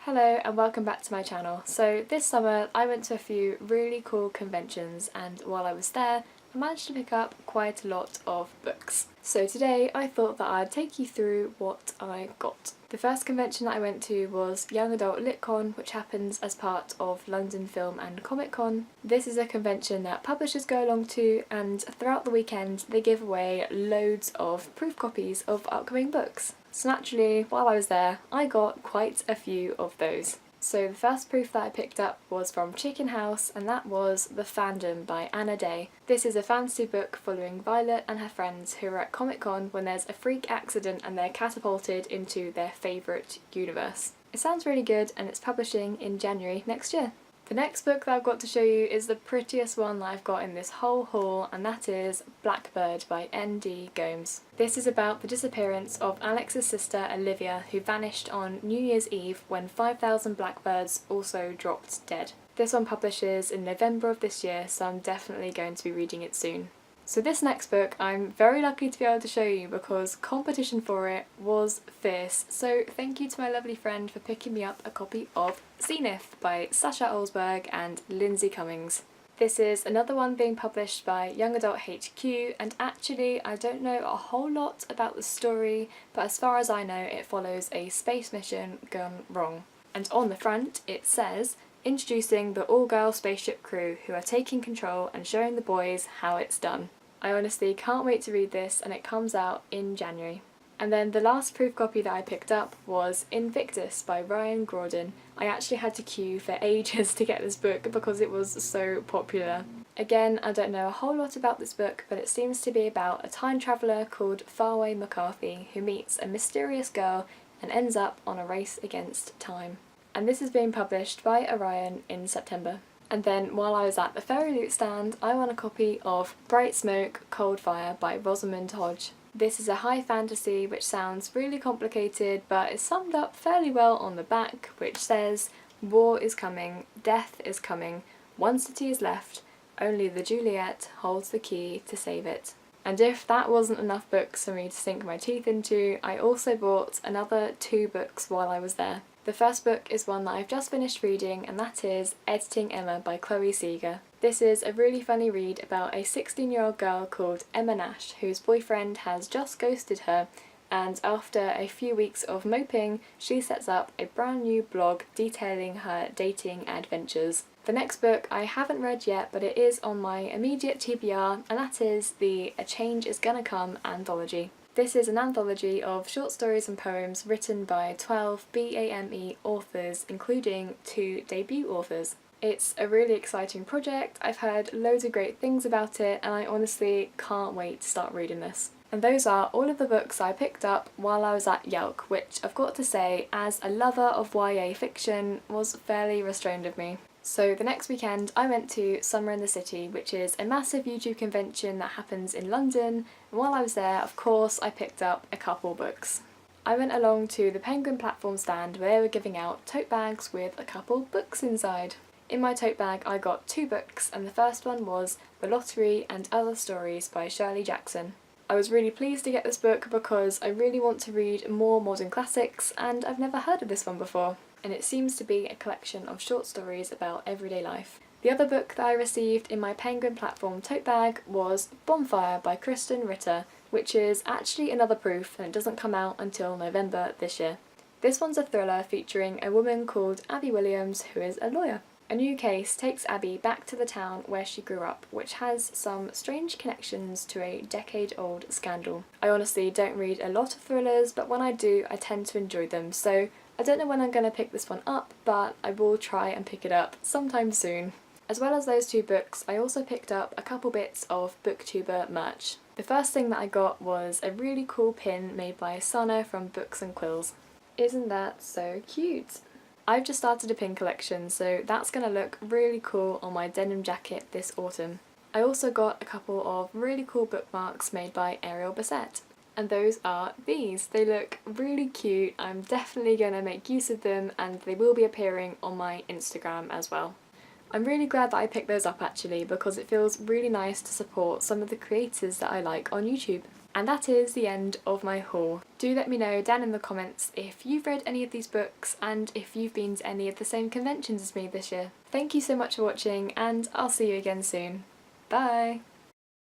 Hello and welcome back to my channel. So this summer I went to a few really cool conventions, and while I was there I managed to pick up quite a lot of books. So today I thought that I'd take you through what I got. The first convention that I went to was Young Adult LitCon, which happens as part of London Film and Comic Con. This is a convention that publishers go along to, and throughout the weekend they give away loads of proof copies of upcoming books. So naturally, while I was there, I got quite a few of those. So the first proof that I picked up was from Chicken House, and that was The Fandom by Anna Day. This is a fantasy book following Violet and her friends who are at Comic Con when there's a freak accident and they're catapulted into their favourite universe. It sounds really good, and it's publishing in January next year. The next book that I've got to show you is the prettiest one that I've got in this whole haul, and that is Blackbird by N.D. Gomes. This is about the disappearance of Alex's sister Olivia, who vanished on New Year's Eve when 5,000 blackbirds also dropped dead. This one publishes in November of this year, so I'm definitely going to be reading it soon. So this next book I'm very lucky to be able to show you because competition for it was fierce, so thank you to my lovely friend for picking me up a copy of Zenith by Sasha Olsberg and Lindsay Cummings. This is another one being published by Young Adult HQ, and actually I don't know a whole lot about the story, but as far as I know it follows a space mission gone wrong. And on the front it says, "Introducing the all-girl spaceship crew who are taking control and showing the boys how it's done." I honestly can't wait to read this, and it comes out in January. And then the last proof copy that I picked up was Invictus by Ryan Gordon. I actually had to queue for ages to get this book because it was so popular. Again, I don't know a whole lot about this book, but it seems to be about a time traveller called Farway McCarthy who meets a mysterious girl and ends up on a race against time. And this is being published by Orion in September. And then while I was at the Fairy Loot stand, I won a copy of Bright Smoke, Cold Fire by Rosamund Hodge. This is a high fantasy which sounds really complicated, but is summed up fairly well on the back, which says, "War is coming, death is coming, one city is left, only the Juliet holds the key to save it." And if that wasn't enough books for me to sink my teeth into, I also bought another 2 books while I was there. The first book is one that I've just finished reading, and that is Editing Emma by Chloe Seeger. This is a really funny read about a 16-year-old girl called Emma Nash whose boyfriend has just ghosted her, and after a few weeks of moping, she sets up a brand new blog detailing her dating adventures. The next book I haven't read yet, but it is on my immediate TBR, and that is the A Change Is Gonna Come anthology. This is an anthology of short stories and poems written by 12 BAME authors, including 2 debut authors. It's a really exciting project. I've heard loads of great things about it, and I honestly can't wait to start reading this. And those are all of the books I picked up while I was at Yelk, which I've got to say, as a lover of YA fiction, was fairly restrained of me. So the next weekend I went to Summer in the City, which is a massive YouTube convention that happens in London, and while I was there, of course, I picked up a couple books. I went along to the Penguin platform stand where they were giving out tote bags with a couple books inside. In my tote bag I got 2 books, and the first one was The Lottery and Other Stories by Shirley Jackson. I was really pleased to get this book because I really want to read more modern classics, and I've never heard of this one before, and it seems to be a collection of short stories about everyday life. The other book that I received in my Penguin platform tote bag was Bonfire by Kristen Ritter, which is actually another proof, and it doesn't come out until November this year. This one's a thriller featuring a woman called Abby Williams who is a lawyer. A new case takes Abby back to the town where she grew up, which has some strange connections to a decade-old scandal. I honestly don't read a lot of thrillers, but when I do, I tend to enjoy them, so I don't know when I'm going to pick this one up, but I will try and pick it up sometime soon. As well as those 2 books, I also picked up a couple bits of Booktuber merch. The first thing that I got was a really cool pin made by Sana from Books and Quills. Isn't that so cute? I've just started a pin collection, so that's going to look really cool on my denim jacket this autumn. I also got a couple of really cool bookmarks made by Ariel Bassett, and those are these. They look really cute. I'm definitely going to make use of them, and they will be appearing on my Instagram as well. I'm really glad that I picked those up actually, because it feels really nice to support some of the creators that I like on YouTube. And that is the end of my haul. Do let me know down in the comments if you've read any of these books and if you've been to any of the same conventions as me this year. Thank you so much for watching, and I'll see you again soon. Bye!